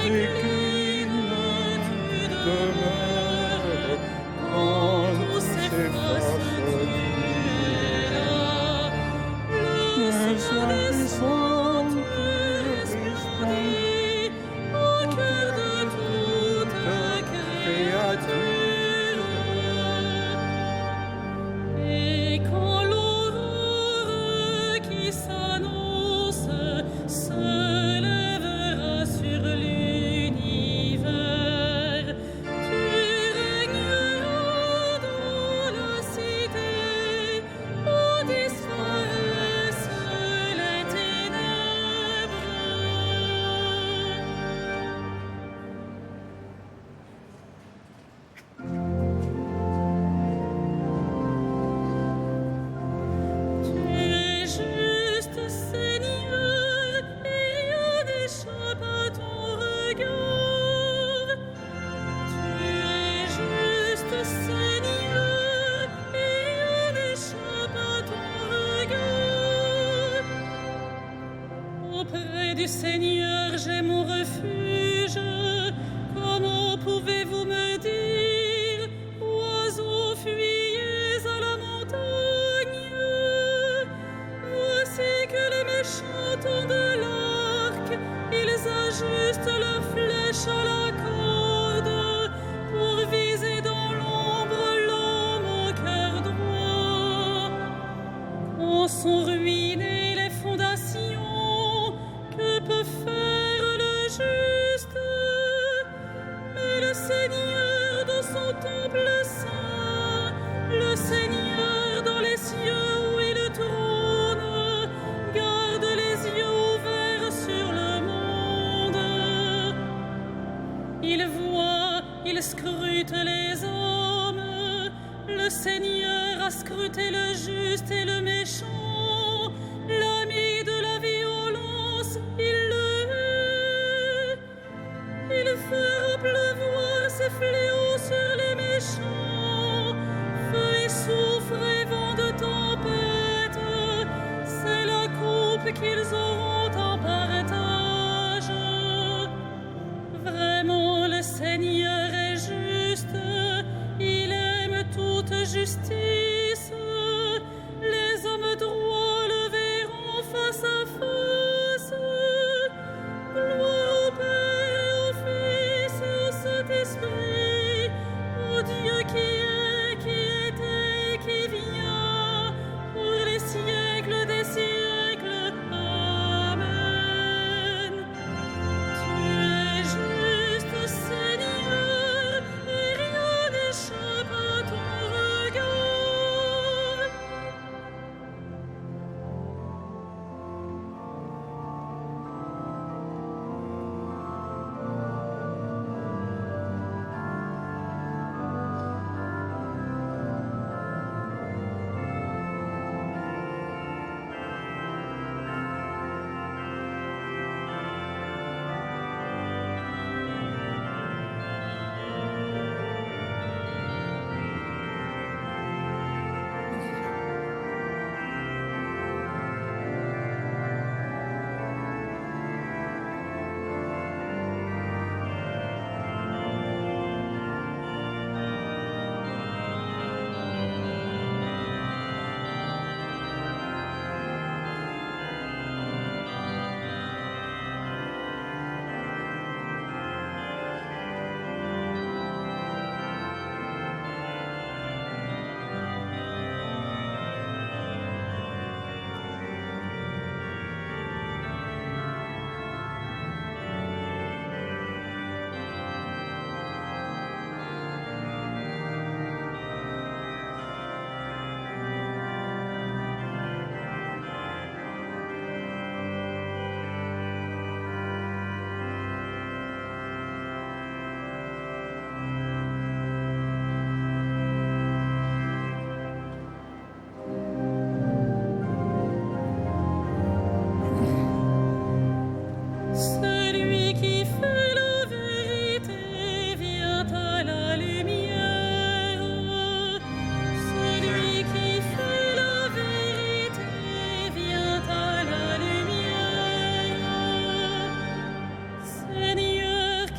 décline, demeure quand tout s'efface d'hier. Le sang resplendit au cœur de toute créature. Et quand l'aurore qui s'annonce se lèvera sur l'univers, tu régneras dans la cité où disparaissent les ténèbres. Tu es juste, Seigneur, et rien n'échappe à ton regard. Tu es juste, Seigneur, et rien n'échappe à ton regard. Auprès du Seigneur, j'ai mon refuge. Comment pouvez-vous me dire, oiseaux, fuyez à la montagne? Voici que les méchants tendent l'arc, ils ajustent leurs flèches à la corde pour viser dans l'ombre l'homme au cœur droit. Quand sont ruinées les fondations, que peut faire le juste? Mais le Seigneur dans son temple saint, le Seigneur dans les cieux où il trône, garde les yeux ouverts sur le monde. Il voit, il scrute les hommes. Le Seigneur a scruté le juste et le méchant. L'ami de la violence, il le hait. Il fera pleuvoir ses fléaux sur les méchants. Feu et soufre et vent de tempête, c'est la coupe qu'ils auront en partage. Vraiment, le Seigneur est juste, il aime toute justice. Les hommes droits le verront face à face. Gloire au Père et au Fils et au Saint-Esprit, au Dieu qui est, qui était et qui vient, pour les siècles des siècles. Amen.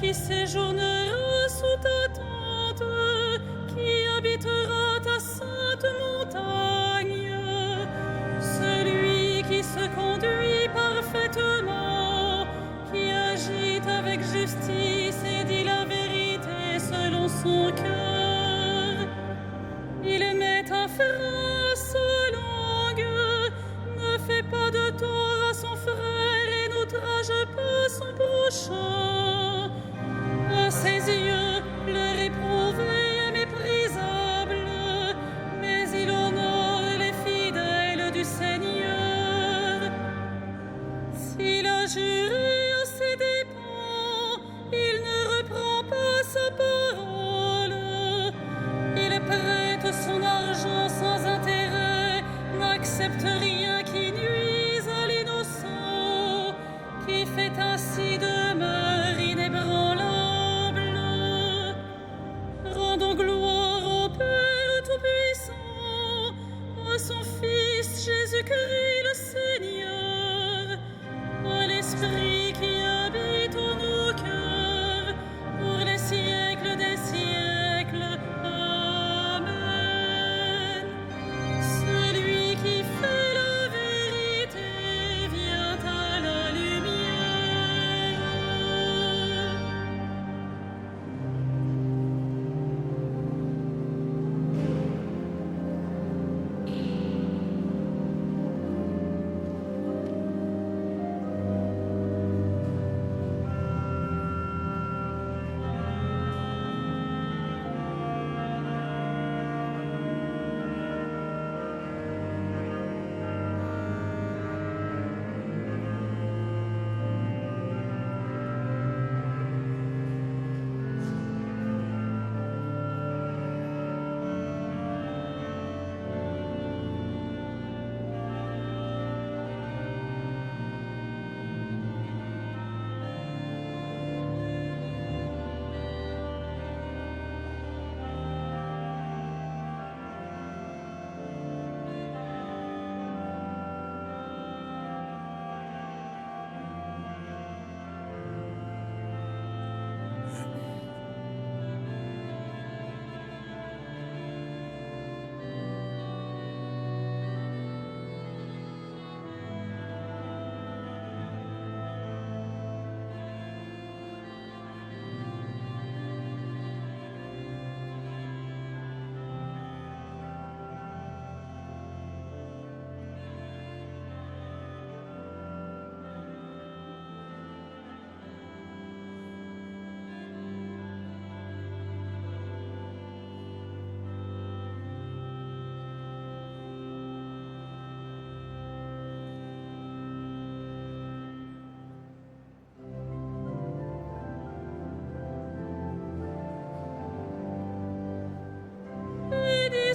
qui séjournera sous ta tente, qui habitera ta sainte montagne. Celui qui se conduit parfaitement, qui agit avec justice et dit la vérité selon son cœur. Il met un frein à sa langue, ne fait pas de tort à son frère et n'outrage pas son prochain. À ses yeux, le réprouvé est méprisable, mais il honore les fidèles du Seigneur. S'il a juré à ses dépens, il ne reprend pas sa parole. Il prête son argent sans intérêt, n'accepte rien qui nuise à l'innocent, qui fait ainsi demeure inébranlable. Rendons gloire au Père Tout-Puissant, à son Fils Jésus-Christ le Seigneur, à l'Esprit qui habite en nos cœurs, pour les siècles des siècles. Amen. Celui qui fait la vérité vient à la lumière.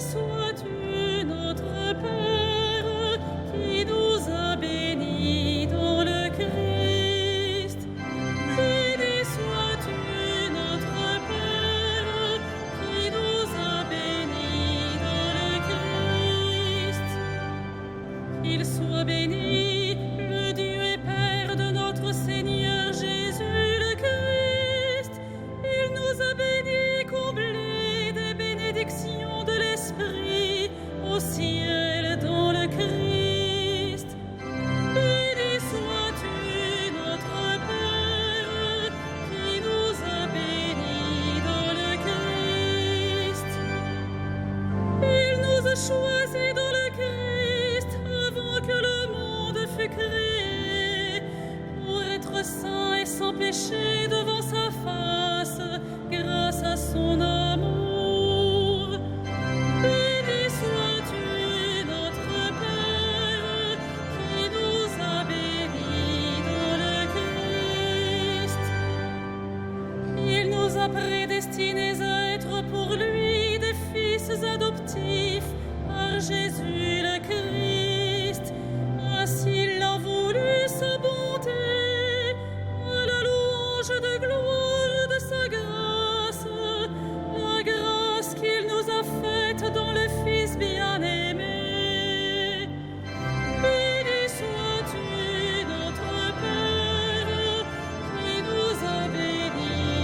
Sois-tu notre Père, qui nous a bénis dans le Christ. Béni sois-tu notre Père, qui nous a bénis dans le Christ. Qu'il soit béni, le Dieu et Père de notre Seigneur Jésus le Christ. Il nous a bénis, comblés des bénédictions de l'Esprit au ciel dans le Christ. Béni sois-tu notre Père, qui nous a bénis dans le Christ. Il nous a choisis dans le Christ avant que le monde fût créé, pour être saints et sans péché devant sa face, grâce à son amour. Béni sois-tu notre Père, qui nous a bénis dans le Christ. Il nous a prédestinés à être pour lui des fils adoptifs par Jésus le Christ. Ainsi il a voulu sa bonté, à la louange de gloire de sa grâce, la grâce qu'il nous a faite dans le Fils bien-aimé. Béni sois-tu notre Père, qui nous a bénis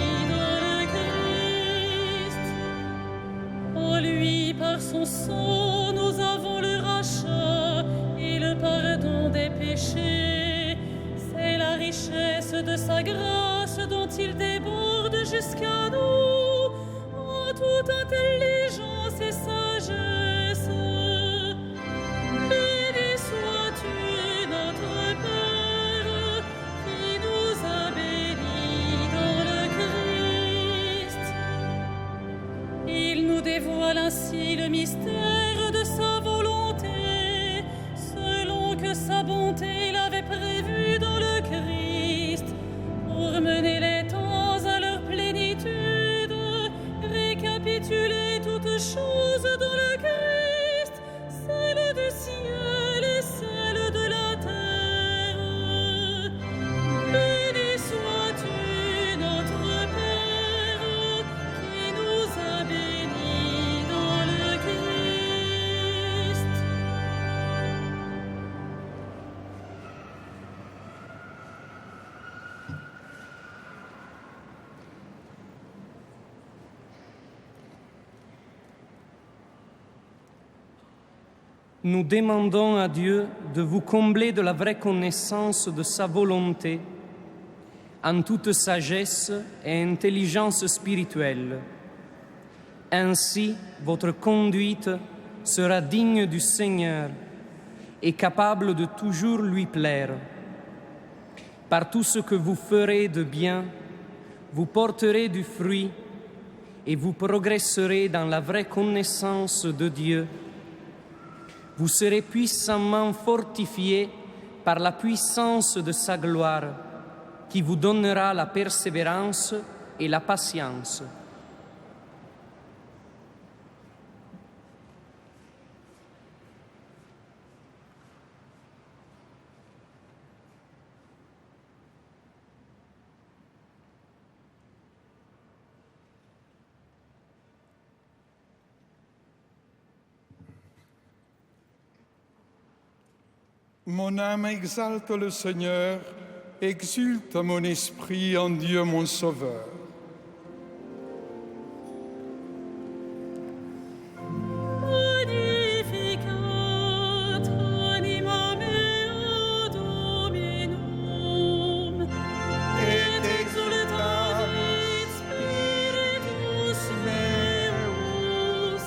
sang, nous avons le rachat et le pardon des péchés. C'est la richesse de sa grâce dont il déborde jusqu'à nous en toute intelligence et sagesse. Béni sois-tu, notre Père, qui nous a bénis dans le Christ. Il nous dévoile ainsi le mystère de sa volonté, selon que sa bonté l'avait prévu dans le Christ, pour mener les temps à leur plénitude, récapituler toutes choses dans le Christ, celle du ciel et celle de la terre. Béni sois-tu, notre Père, qui nous a bénis dans le Christ. Nous demandons à Dieu de vous combler de la vraie connaissance de sa volonté, en toute sagesse et intelligence spirituelle. Ainsi, votre conduite sera digne du Seigneur et capable de toujours lui plaire. Par tout ce que vous ferez de bien, vous porterez du fruit et vous progresserez dans la vraie connaissance de Dieu. Vous serez puissamment fortifiés par la puissance de sa gloire, qui vous donnera la persévérance et la patience. Mon âme exalte le Seigneur, exulte mon esprit en Dieu mon Sauveur. Magnificat anima mea Dominum, et exultavit spiritus meus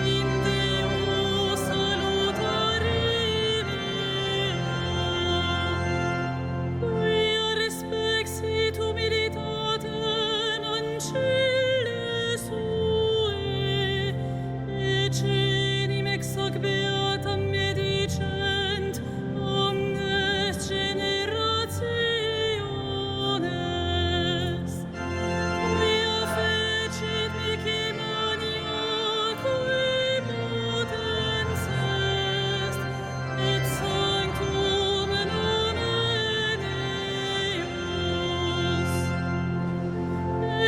in Deo salutari mea. Quia respexit humilitatem ancille sue, cenim ex hoc beatam medicent omnes generationes. Quia fecit mihi maniaque potens est, et sanctum nomen eius.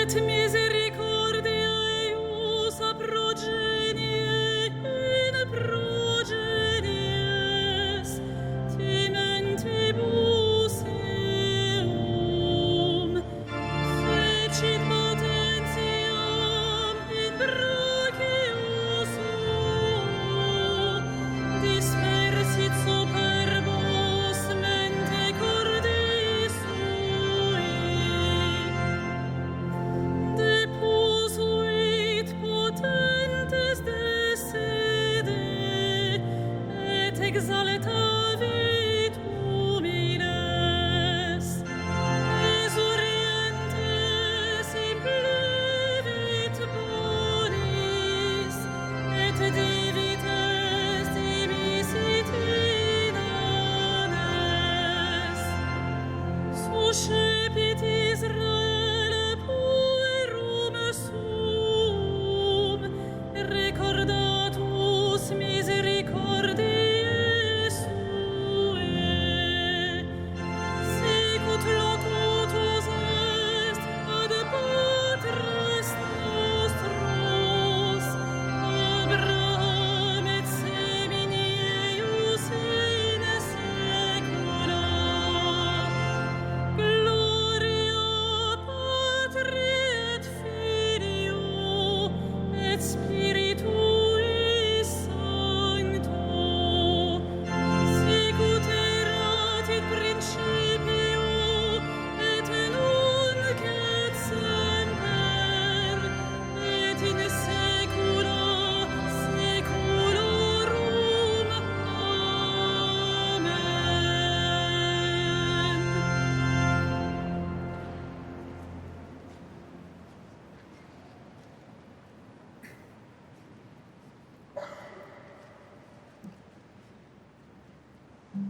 Et misericordia eius a progenie in progenies, timentibus eum, fecit potentiam in brachio suo, dispersit superbos mente cordi sui. De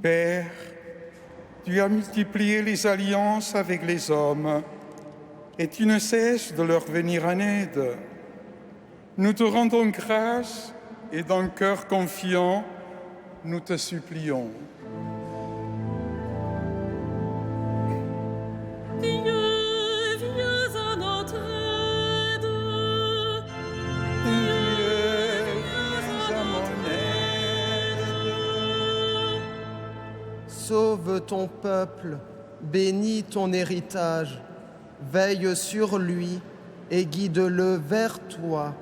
Père, tu as multiplié les alliances avec les hommes et tu ne cesses de leur venir en aide. Nous te rendons grâce et d'un cœur confiant, nous te supplions. Dieu, viens à notre aide. Dieu, viens à mon aide. Sauve ton peuple, bénis ton héritage, veille sur lui et guide-le vers toi.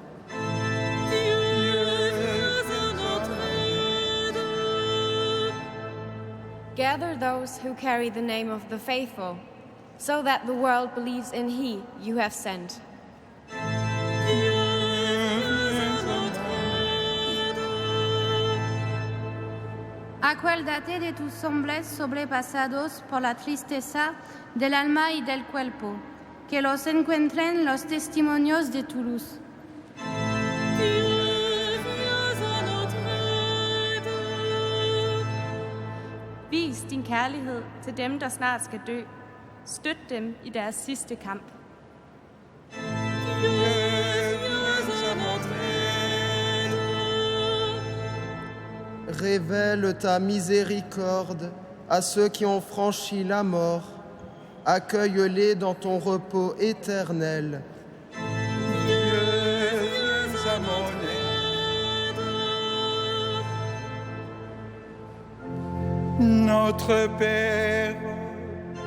Gather those who carry the name of the faithful, so that the world believes in He you have sent. Acuérdate de tus hombres sobrepasados por la tristeza del alma y del cuerpo, que los encuentren los testimonios de tu luz. Vis din kærlighed til dem, der snart skal dø. Støt dem i deres sidste kamp. Révèle ta miséricorde à ceux qui ont franchi la mort. Accueille-les dans ton repos éternel. Notre Père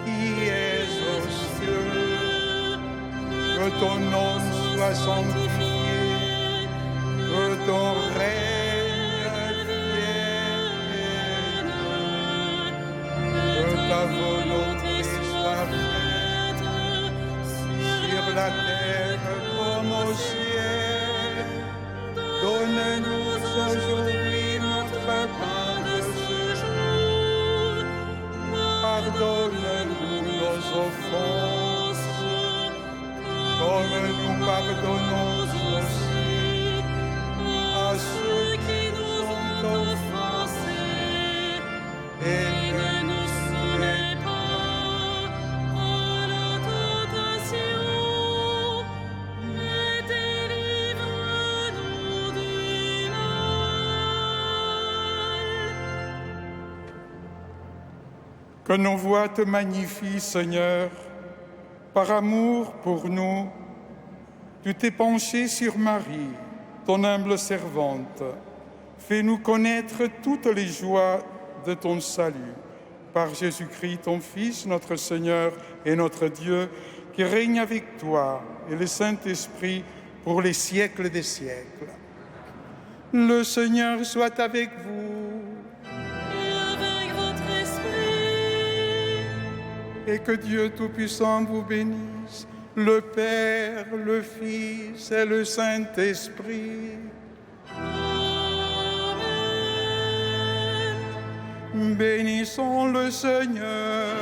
qui es aux cieux, que ton nom soit sanctifié, que ton règne vienne, que ta volonté soit faite sur la terre comme au ciel. Donne-nous aujourd'hui notre pain de ce jour. Pardonne-nous nos offenses, comme nous pardonnons aussi à ceux qui nous ont offensés, et ne nous soumets pas à la tentation, mais délivre-nous du mal. Que nos voix te magnifient, Seigneur. Par amour pour nous, tu t'es penché sur Marie, ton humble servante. Fais-nous connaître toutes les joies de ton salut. Par Jésus-Christ, ton Fils, notre Seigneur et notre Dieu, qui règne avec toi et le Saint-Esprit pour les siècles des siècles. Le Seigneur soit avec vous. Et que Dieu Tout-Puissant vous bénisse, le Père, le Fils et le Saint-Esprit. Amen. Bénissons le Seigneur.